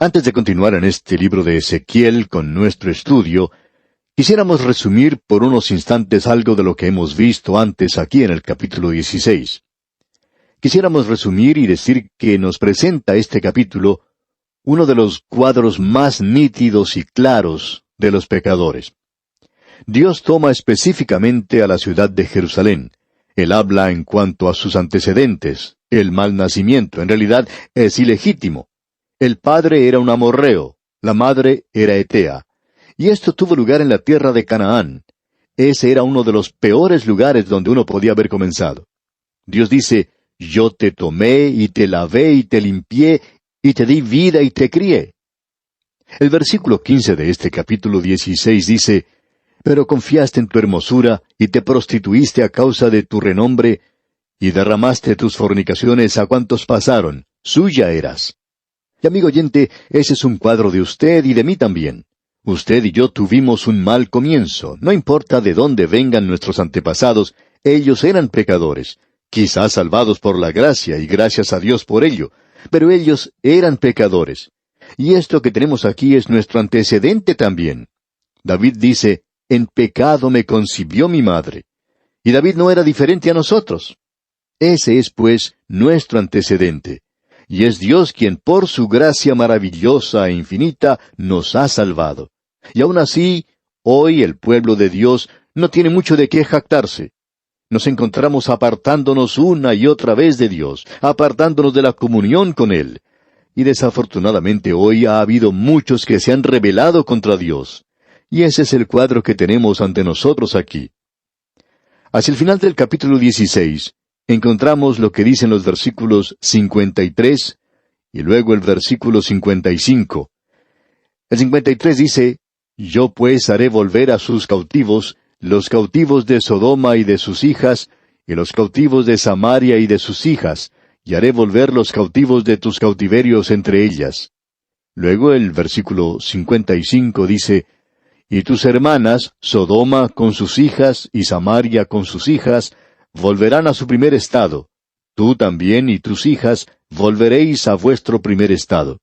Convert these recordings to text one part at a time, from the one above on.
Antes de continuar en este libro de Ezequiel con nuestro estudio, quisiéramos resumir por unos instantes algo de lo que hemos visto antes aquí en el capítulo 16. Quisiéramos resumir y decir que nos presenta este capítulo uno de los cuadros más nítidos y claros de los pecadores. Dios toma específicamente a la ciudad de Jerusalén. Él habla en cuanto a sus antecedentes, el mal nacimiento. En realidad es ilegítimo. El padre era un amorreo, la madre era etea. Y esto tuvo lugar en la tierra de Canaán. Ese era uno de los peores lugares donde uno podía haber comenzado. Dios dice, yo te tomé y te lavé y te limpié y te di vida y te crié. El versículo 15 de este capítulo 16 dice, pero confiaste en tu hermosura y te prostituiste a causa de tu renombre y derramaste tus fornicaciones a cuantos pasaron, suya eras. Y amigo oyente, ese es un cuadro de usted y de mí también. Usted y yo tuvimos un mal comienzo. No importa de dónde vengan nuestros antepasados, ellos eran pecadores, quizás salvados por la gracia y gracias a Dios por ello, pero ellos eran pecadores. Y esto que tenemos aquí es nuestro antecedente también. David dice, en pecado me concibió mi madre. Y David no era diferente a nosotros. Ese es, pues, nuestro antecedente. Y es Dios quien por su gracia maravillosa e infinita nos ha salvado. Y aun así, hoy el pueblo de Dios no tiene mucho de qué jactarse. Nos encontramos apartándonos una y otra vez de Dios, apartándonos de la comunión con Él. Y desafortunadamente hoy ha habido muchos que se han rebelado contra Dios. Y ese es el cuadro que tenemos ante nosotros aquí. Hacia el final del capítulo 16, encontramos lo que dicen los versículos 53 y luego el versículo 55. El 53 dice, yo pues haré volver a sus cautivos, los cautivos de Sodoma y de sus hijas, y los cautivos de Samaria y de sus hijas, y haré volver los cautivos de tus cautiverios entre ellas. Luego el versículo 55 dice, y tus hermanas, Sodoma con sus hijas y Samaria con sus hijas, volverán a su primer estado. Tú también y tus hijas volveréis a vuestro primer estado.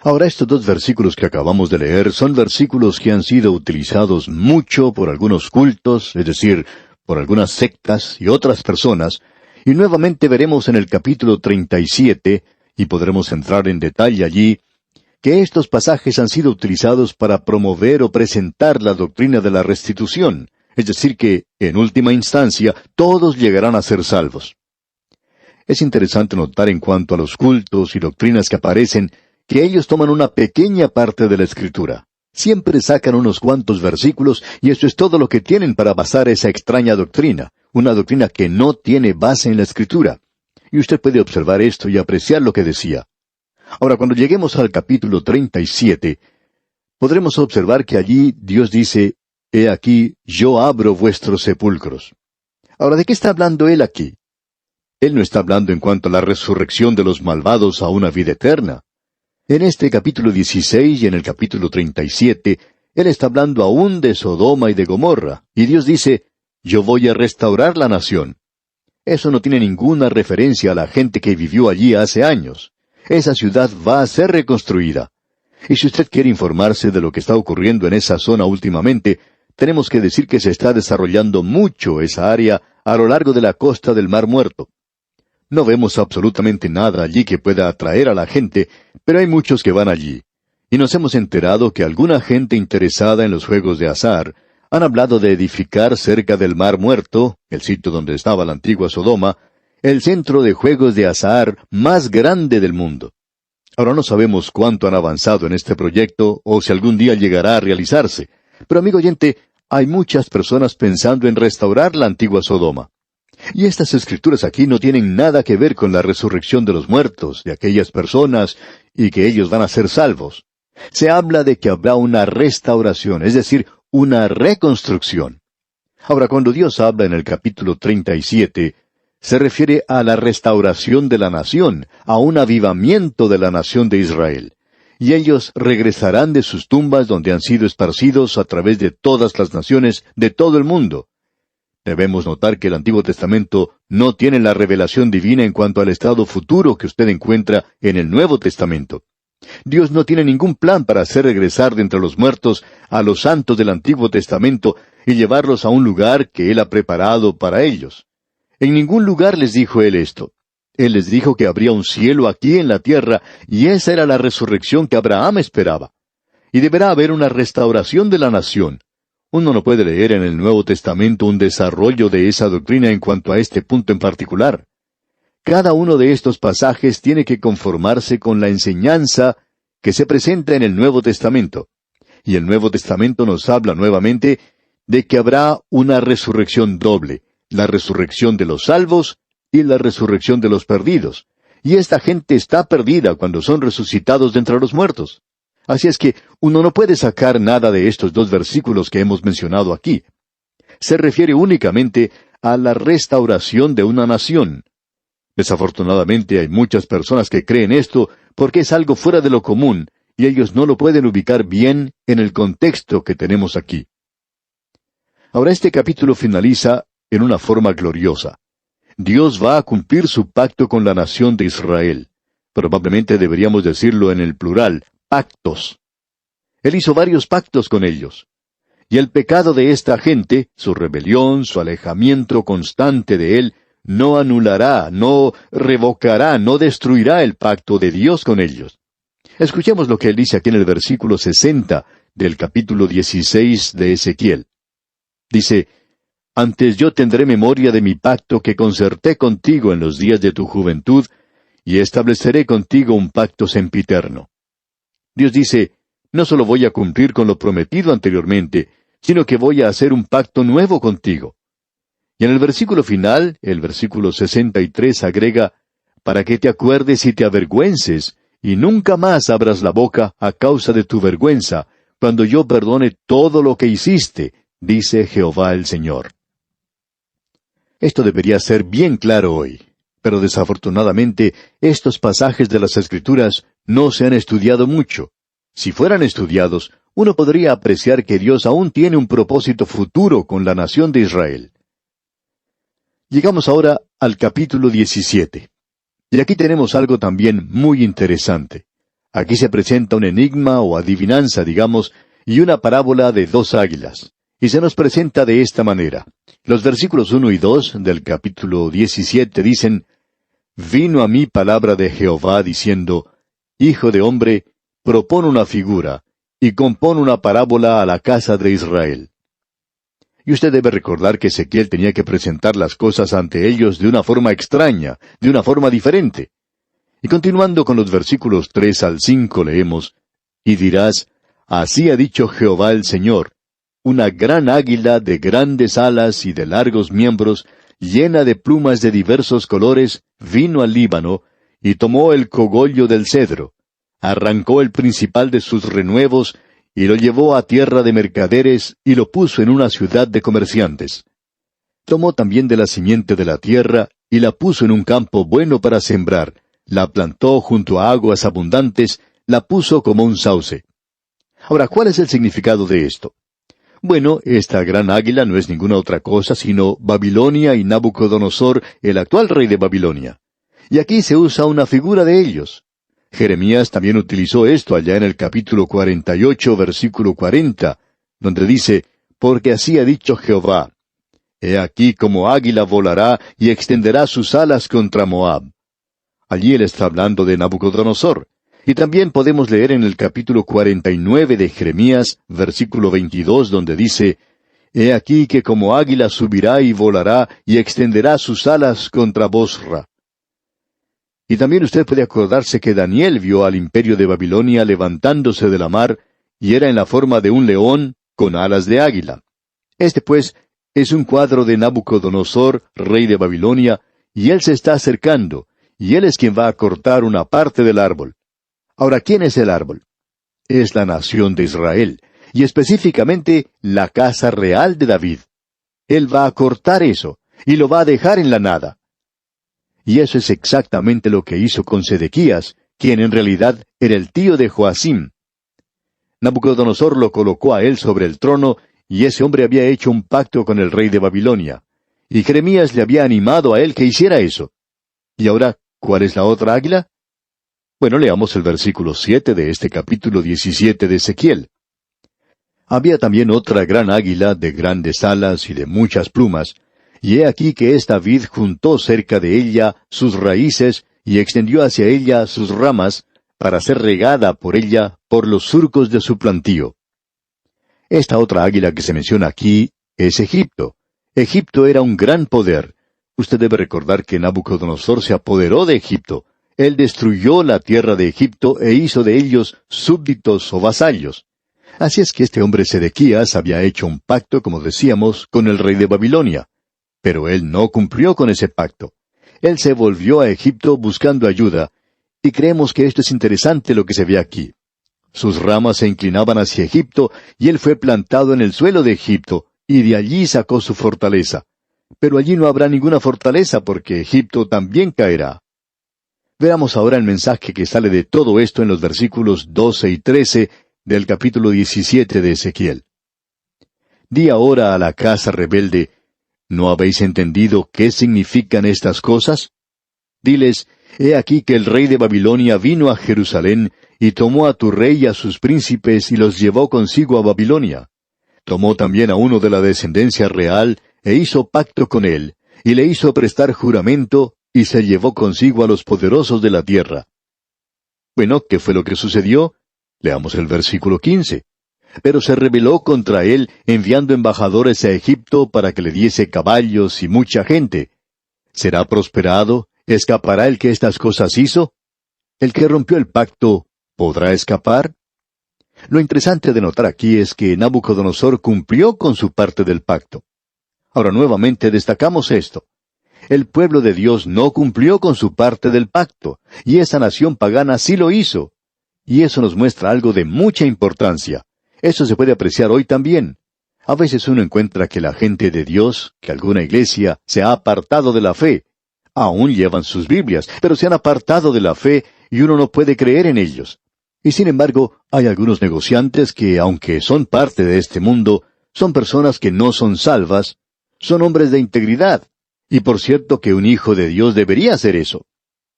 Ahora estos dos versículos que acabamos de leer son versículos que han sido utilizados mucho por algunos cultos, es decir, por algunas sectas y otras personas, y nuevamente veremos en el capítulo 37, y podremos entrar en detalle allí, que estos pasajes han sido utilizados para promover o presentar la doctrina de la restitución, es decir que, en última instancia, todos llegarán a ser salvos. Es interesante notar en cuanto a los cultos y doctrinas que aparecen, que ellos toman una pequeña parte de la Escritura. Siempre sacan unos cuantos versículos, y eso es todo lo que tienen para basar esa extraña doctrina, una doctrina que no tiene base en la Escritura. Y usted puede observar esto y apreciar lo que decía. Ahora, cuando lleguemos al capítulo 37, podremos observar que allí Dios dice, he aquí, yo abro vuestros sepulcros. Ahora, ¿de qué está hablando Él aquí? Él no está hablando en cuanto a la resurrección de los malvados a una vida eterna. En este capítulo 16 y en el capítulo 37, Él está hablando aún de Sodoma y de Gomorra, y Dios dice, yo voy a restaurar la nación. Eso no tiene ninguna referencia a la gente que vivió allí hace años. Esa ciudad va a ser reconstruida. Y si usted quiere informarse de lo que está ocurriendo en esa zona últimamente, tenemos que decir que se está desarrollando mucho esa área a lo largo de la costa del Mar Muerto. No vemos absolutamente nada allí que pueda atraer a la gente, pero hay muchos que van allí. Y nos hemos enterado que alguna gente interesada en los juegos de azar han hablado de edificar cerca del Mar Muerto, el sitio donde estaba la antigua Sodoma, el centro de juegos de azar más grande del mundo. Ahora no sabemos cuánto han avanzado en este proyecto o si algún día llegará a realizarse. Pero amigo oyente, hay muchas personas pensando en restaurar la antigua Sodoma. Y estas escrituras aquí no tienen nada que ver con la resurrección de los muertos, de aquellas personas, y que ellos van a ser salvos. Se habla de que habrá una restauración, es decir, una reconstrucción. Ahora, cuando Dios habla en el capítulo 37, se refiere a la restauración de la nación, a un avivamiento de la nación de Israel. Y ellos regresarán de sus tumbas donde han sido esparcidos a través de todas las naciones de todo el mundo. Debemos notar que el Antiguo Testamento no tiene la revelación divina en cuanto al estado futuro que usted encuentra en el Nuevo Testamento. Dios no tiene ningún plan para hacer regresar de entre los muertos a los santos del Antiguo Testamento y llevarlos a un lugar que Él ha preparado para ellos. En ningún lugar les dijo Él esto. Él les dijo que habría un cielo aquí en la tierra, y esa era la resurrección que Abraham esperaba. Y deberá haber una restauración de la nación. Uno no puede leer en el Nuevo Testamento un desarrollo de esa doctrina en cuanto a este punto en particular. Cada uno de estos pasajes tiene que conformarse con la enseñanza que se presenta en el Nuevo Testamento. Y el Nuevo Testamento nos habla nuevamente de que habrá una resurrección doble, la resurrección de los salvos y la resurrección de los perdidos. Y esta gente está perdida cuando son resucitados de entre los muertos. Así es que uno no puede sacar nada de estos dos versículos que hemos mencionado aquí. Se refiere únicamente a la restauración de una nación. Desafortunadamente hay muchas personas que creen esto porque es algo fuera de lo común, y ellos no lo pueden ubicar bien en el contexto que tenemos aquí. Ahora este capítulo finaliza en una forma gloriosa. Dios va a cumplir su pacto con la nación de Israel. Probablemente deberíamos decirlo en el plural, pactos. Él hizo varios pactos con ellos. Y el pecado de esta gente, su rebelión, su alejamiento constante de Él, no anulará, no revocará, no destruirá el pacto de Dios con ellos. Escuchemos lo que Él dice aquí en el versículo 60 del capítulo 16 de Ezequiel. Dice, «Antes yo tendré memoria de mi pacto que concerté contigo en los días de tu juventud, y estableceré contigo un pacto sempiterno». Dios dice, no solo voy a cumplir con lo prometido anteriormente, sino que voy a hacer un pacto nuevo contigo. Y en el versículo final, el versículo 63 agrega, «Para que te acuerdes y te avergüences, y nunca más abras la boca a causa de tu vergüenza, cuando yo perdone todo lo que hiciste, dice Jehová el Señor». Esto debería ser bien claro hoy, pero desafortunadamente estos pasajes de las Escrituras no se han estudiado mucho. Si fueran estudiados, uno podría apreciar que Dios aún tiene un propósito futuro con la nación de Israel. Llegamos ahora al capítulo 17. Y aquí tenemos algo también muy interesante. Aquí se presenta un enigma o adivinanza, digamos, y una parábola de dos águilas. Y se nos presenta de esta manera. Los versículos 1 y 2 del capítulo 17 dicen, «Vino a mí palabra de Jehová diciendo, Hijo de hombre, propón una figura, y compón una parábola a la casa de Israel». Y usted debe recordar que Ezequiel tenía que presentar las cosas ante ellos de una forma extraña, de una forma diferente. Y continuando con los versículos 3 al 5 leemos, «Y dirás, así ha dicho Jehová el Señor, una gran águila de grandes alas y de largos miembros, llena de plumas de diversos colores, vino al Líbano, y tomó el cogollo del cedro, arrancó el principal de sus renuevos, y lo llevó a tierra de mercaderes, y lo puso en una ciudad de comerciantes. Tomó también de la simiente de la tierra, y la puso en un campo bueno para sembrar, la plantó junto a aguas abundantes, la puso como un sauce. Ahora, ¿cuál es el significado de esto? Bueno, esta gran águila no es ninguna otra cosa sino Babilonia y Nabucodonosor, el actual rey de Babilonia. Y aquí se usa una figura de ellos. Jeremías también utilizó esto allá en el capítulo 48, versículo 40, donde dice, «Porque así ha dicho Jehová, he aquí como águila volará y extenderá sus alas contra Moab». Allí él está hablando de Nabucodonosor. Y también podemos leer en el capítulo 49 de Jeremías, versículo 22, donde dice, «He aquí que como águila subirá y volará y extenderá sus alas contra Bosra». Y también usted puede acordarse que Daniel vio al imperio de Babilonia levantándose de la mar, y era en la forma de un león con alas de águila. Este, pues, es un cuadro de Nabucodonosor, rey de Babilonia, y él se está acercando, y él es quien va a cortar una parte del árbol. Ahora, ¿quién es el árbol? Es la nación de Israel, y específicamente la casa real de David. Él va a cortar eso, y lo va a dejar en la nada. Y eso es exactamente lo que hizo con Sedequías, quien en realidad era el tío de Joacim. Nabucodonosor lo colocó a él sobre el trono, y ese hombre había hecho un pacto con el rey de Babilonia. Y Jeremías le había animado a él que hiciera eso. Y ahora, ¿cuál es la otra águila? Bueno, leamos el versículo 7 de este capítulo 17 de Ezequiel. Había también otra gran águila de grandes alas y de muchas plumas, y he aquí que esta vid juntó cerca de ella sus raíces y extendió hacia ella sus ramas, para ser regada por ella por los surcos de su plantío. Esta otra águila que se menciona aquí es Egipto. Egipto era un gran poder. Usted debe recordar que Nabucodonosor se apoderó de Egipto. Él destruyó la tierra de Egipto e hizo de ellos súbditos o vasallos. Así es que este hombre Sedequías había hecho un pacto, como decíamos, con el rey de Babilonia. Pero él no cumplió con ese pacto. Él se volvió a Egipto buscando ayuda, y creemos que esto es interesante lo que se ve aquí. Sus ramas se inclinaban hacia Egipto, y él fue plantado en el suelo de Egipto, y de allí sacó su fortaleza. Pero allí no habrá ninguna fortaleza, porque Egipto también caerá. Veamos ahora el mensaje que sale de todo esto en los versículos 12 y 13 del capítulo 17 de Ezequiel. Di ahora a la casa rebelde, ¿no habéis entendido qué significan estas cosas? Diles, he aquí que el rey de Babilonia vino a Jerusalén, y tomó a tu rey y a sus príncipes, y los llevó consigo a Babilonia. Tomó también a uno de la descendencia real, e hizo pacto con él, y le hizo prestar juramento, y se llevó consigo a los poderosos de la tierra. Bueno, ¿qué fue lo que sucedió? Leamos el versículo 15. Pero se rebeló contra él, enviando embajadores a Egipto para que le diese caballos y mucha gente. ¿Será prosperado? ¿Escapará el que estas cosas hizo? ¿El que rompió el pacto podrá escapar? Lo interesante de notar aquí es que Nabucodonosor cumplió con su parte del pacto. Ahora nuevamente destacamos esto. El pueblo de Dios no cumplió con su parte del pacto, y esa nación pagana sí lo hizo. Y eso nos muestra algo de mucha importancia. Eso se puede apreciar hoy también. A veces uno encuentra que la gente de Dios, que alguna iglesia, se ha apartado de la fe. Aún llevan sus Biblias, pero se han apartado de la fe y uno no puede creer en ellos. Y sin embargo, hay algunos negociantes que, aunque son parte de este mundo, son personas que no son salvas, son hombres de integridad. Y por cierto que un hijo de Dios debería hacer eso.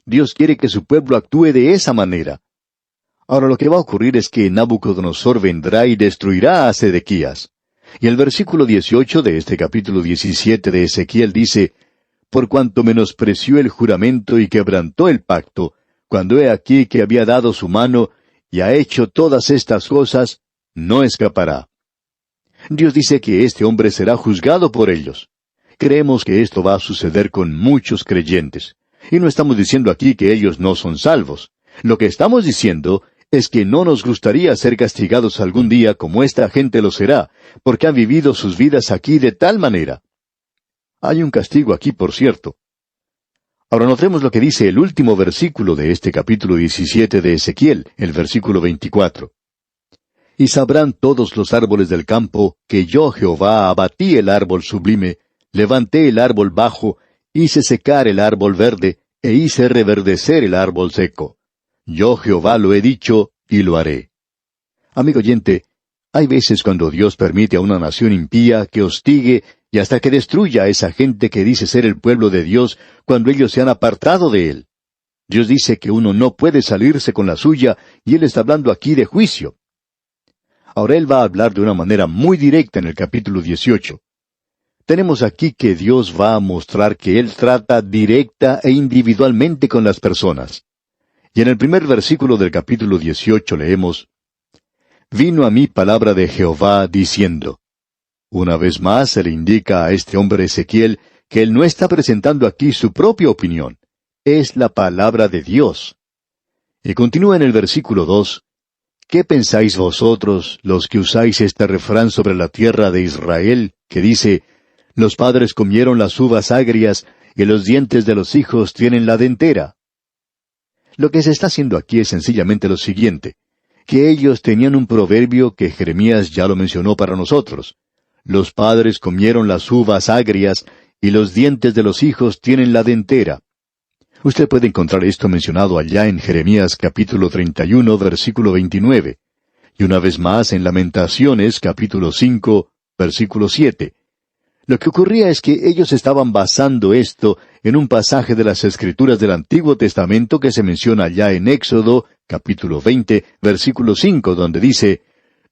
Dios quiere que su pueblo actúe de esa manera. Ahora lo que va a ocurrir es que Nabucodonosor vendrá y destruirá a Sedequías. Y el versículo 18 de este capítulo 17 de Ezequiel dice, por cuanto menospreció el juramento y quebrantó el pacto, cuando he aquí que había dado su mano y ha hecho todas estas cosas, no escapará. Dios dice que este hombre será juzgado por ellos. Creemos que esto va a suceder con muchos creyentes. Y no estamos diciendo aquí que ellos no son salvos. Lo que estamos diciendo es que no nos gustaría ser castigados algún día como esta gente lo será, porque han vivido sus vidas aquí de tal manera. Hay un castigo aquí, por cierto. Ahora notemos lo que dice el último versículo de este capítulo 17 de Ezequiel, el versículo 24. Y sabrán todos los árboles del campo que yo Jehová abatí el árbol sublime, levanté el árbol bajo, hice secar el árbol verde, e hice reverdecer el árbol seco. Yo Jehová lo he dicho, y lo haré. Amigo oyente, hay veces cuando Dios permite a una nación impía que hostigue y hasta que destruya a esa gente que dice ser el pueblo de Dios cuando ellos se han apartado de Él. Dios dice que uno no puede salirse con la suya, y Él está hablando aquí de juicio. Ahora Él va a hablar de una manera muy directa en el capítulo 18. Tenemos aquí que Dios va a mostrar que Él trata directa e individualmente con las personas. Y en el primer versículo del capítulo 18 leemos, Vino a mí palabra de Jehová diciendo. Una vez más se le indica a este hombre Ezequiel que él no está presentando aquí su propia opinión. Es la palabra de Dios. Y continúa en el versículo 2, ¿qué pensáis vosotros, los que usáis este refrán sobre la tierra de Israel, que dice, los padres comieron las uvas agrias, y los dientes de los hijos tienen la dentera? Lo que se está haciendo aquí es sencillamente lo siguiente, que ellos tenían un proverbio que Jeremías ya lo mencionó para nosotros. Los padres comieron las uvas agrias, y los dientes de los hijos tienen la dentera. Usted puede encontrar esto mencionado allá en Jeremías capítulo 31, versículo 29. Y una vez más en Lamentaciones capítulo 5, versículo 7. Lo que ocurría es que ellos estaban basando esto en un pasaje de las Escrituras del Antiguo Testamento que se menciona allá en Éxodo, capítulo 20, versículo 5, donde dice,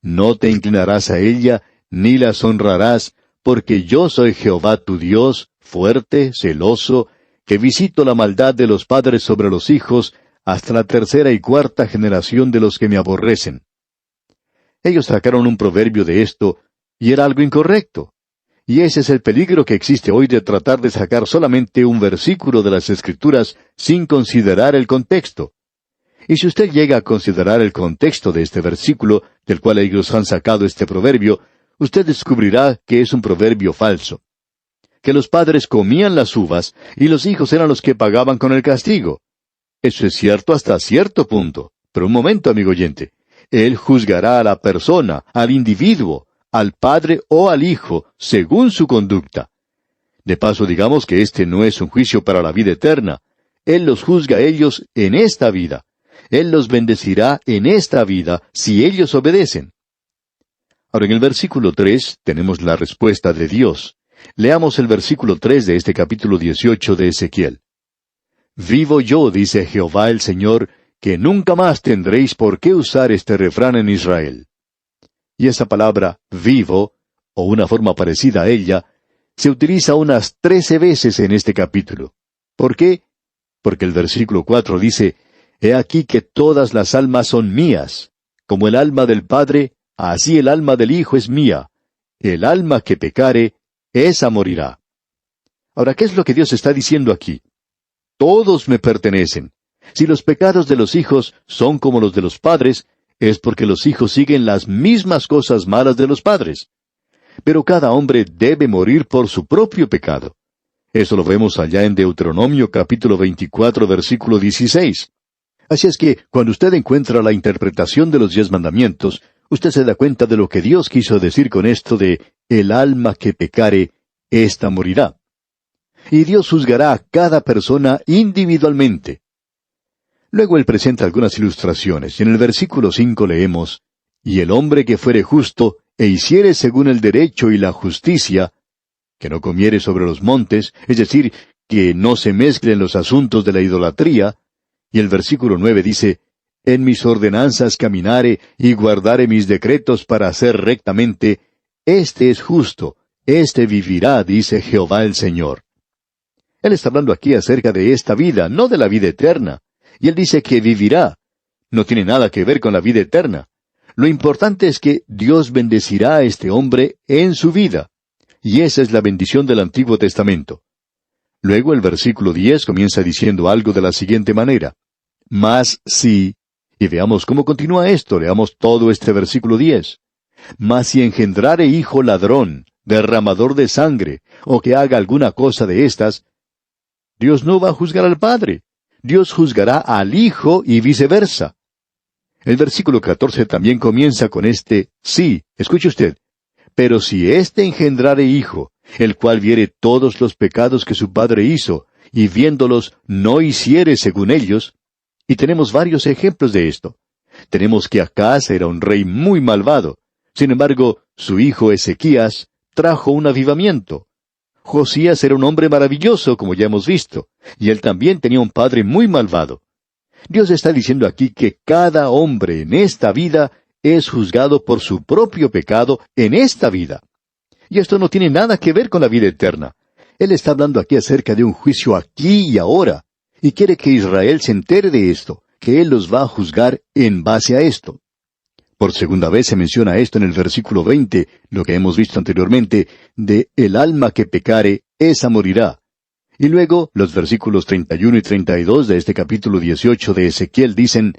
«No te inclinarás a ella, ni las honrarás, porque yo soy Jehová tu Dios, fuerte, celoso, que visito la maldad de los padres sobre los hijos, hasta la tercera y cuarta generación de los que me aborrecen». Ellos sacaron un proverbio de esto, y era algo incorrecto. Y ese es el peligro que existe hoy de tratar de sacar solamente un versículo de las Escrituras sin considerar el contexto. Y si usted llega a considerar el contexto de este versículo, del cual ellos han sacado este proverbio, usted descubrirá que es un proverbio falso. Que los padres comían las uvas y los hijos eran los que pagaban con el castigo. Eso es cierto hasta cierto punto. Pero un momento, amigo oyente. Él juzgará a la persona, al individuo, al padre o al hijo, según su conducta. De paso, digamos que este no es un juicio para la vida eterna. Él los juzga a ellos en esta vida. Él los bendecirá en esta vida si ellos obedecen. Ahora, en el versículo 3 tenemos la respuesta de Dios. Leamos el versículo 3 de este capítulo 18 de Ezequiel. «Vivo yo, dice Jehová el Señor, que nunca más tendréis por qué usar este refrán en Israel». Y esa palabra vivo, o una forma parecida a ella, se utiliza unas 13 veces en este capítulo. ¿Por qué? Porque el versículo 4 dice, «He aquí que todas las almas son mías. Como el alma del Padre, así el alma del Hijo es mía. El alma que pecare, esa morirá». Ahora, ¿qué es lo que Dios está diciendo aquí? Todos me pertenecen. Si los pecados de los hijos son como los de los padres, es porque los hijos siguen las mismas cosas malas de los padres. Pero cada hombre debe morir por su propio pecado. Eso lo vemos allá en Deuteronomio capítulo 24, versículo 16. Así es que, cuando usted encuentra la interpretación de los 10 mandamientos, usted se da cuenta de lo que Dios quiso decir con esto de «el alma que pecare, ésta morirá». Y Dios juzgará a cada persona individualmente. Luego Él presenta algunas ilustraciones, y en el versículo 5 leemos, «Y el hombre que fuere justo, e hiciere según el derecho y la justicia, que no comiere sobre los montes», es decir, que no se mezclen los asuntos de la idolatría, y el versículo 9 dice, «En mis ordenanzas caminare, y guardare mis decretos para hacer rectamente, este es justo, este vivirá, dice Jehová el Señor». Él está hablando aquí acerca de esta vida, no de la vida eterna. Y Él dice que vivirá. No tiene nada que ver con la vida eterna. Lo importante es que Dios bendecirá a este hombre en su vida. Y esa es la bendición del Antiguo Testamento. Luego el versículo 10 comienza diciendo algo de la siguiente manera. «Mas si», y veamos cómo continúa esto, leamos todo este versículo 10. «Mas si engendrare hijo ladrón, derramador de sangre, o que haga alguna cosa de estas», Dios no va a juzgar al padre. Dios juzgará al hijo y viceversa. El versículo 14 también comienza con este sí. Escuche usted. «Pero si éste engendrare hijo, el cual viere todos los pecados que su padre hizo, y viéndolos no hiciere según ellos». Y tenemos varios ejemplos de esto. Tenemos que Acaz era un rey muy malvado. Sin embargo, su hijo Ezequías trajo un avivamiento. Josías era un hombre maravilloso, como ya hemos visto, y él también tenía un padre muy malvado. Dios está diciendo aquí que cada hombre en esta vida es juzgado por su propio pecado en esta vida. Y esto no tiene nada que ver con la vida eterna. Él está hablando aquí acerca de un juicio aquí y ahora, y quiere que Israel se entere de esto, que Él los va a juzgar en base a esto. Por segunda vez se menciona esto en el versículo 20, lo que hemos visto anteriormente, de «el alma que pecare, esa morirá». Y luego, los versículos 31 y 32 de este capítulo 18 de Ezequiel dicen,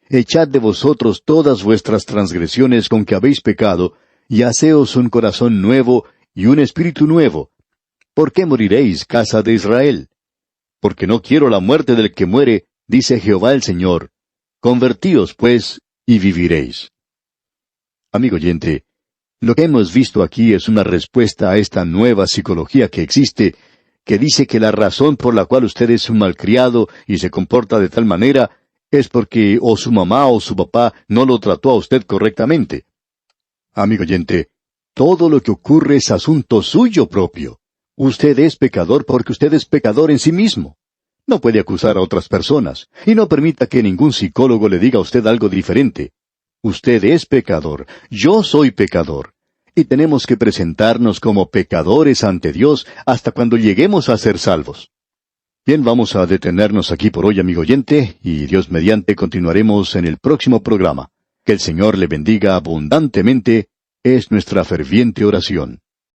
«Echad de vosotros todas vuestras transgresiones con que habéis pecado, y haceos un corazón nuevo y un espíritu nuevo. ¿Por qué moriréis, casa de Israel? Porque no quiero la muerte del que muere, dice Jehová el Señor. Convertíos, pues, y viviréis». Amigo oyente, lo que hemos visto aquí es una respuesta a esta nueva psicología que existe, que dice que la razón por la cual usted es un malcriado y se comporta de tal manera es porque o su mamá o su papá no lo trató a usted correctamente. Amigo oyente, Todo lo que ocurre es asunto suyo propio. Usted es pecador porque usted es pecador en sí mismo. No puede acusar a otras personas, y no permita que ningún psicólogo le diga a usted algo diferente. Usted es pecador, yo soy pecador, y tenemos que presentarnos como pecadores ante Dios hasta cuando lleguemos a ser salvos. Bien, vamos a detenernos aquí por hoy, amigo oyente, y Dios mediante continuaremos en el próximo programa. Que el Señor le bendiga abundantemente, es nuestra ferviente oración.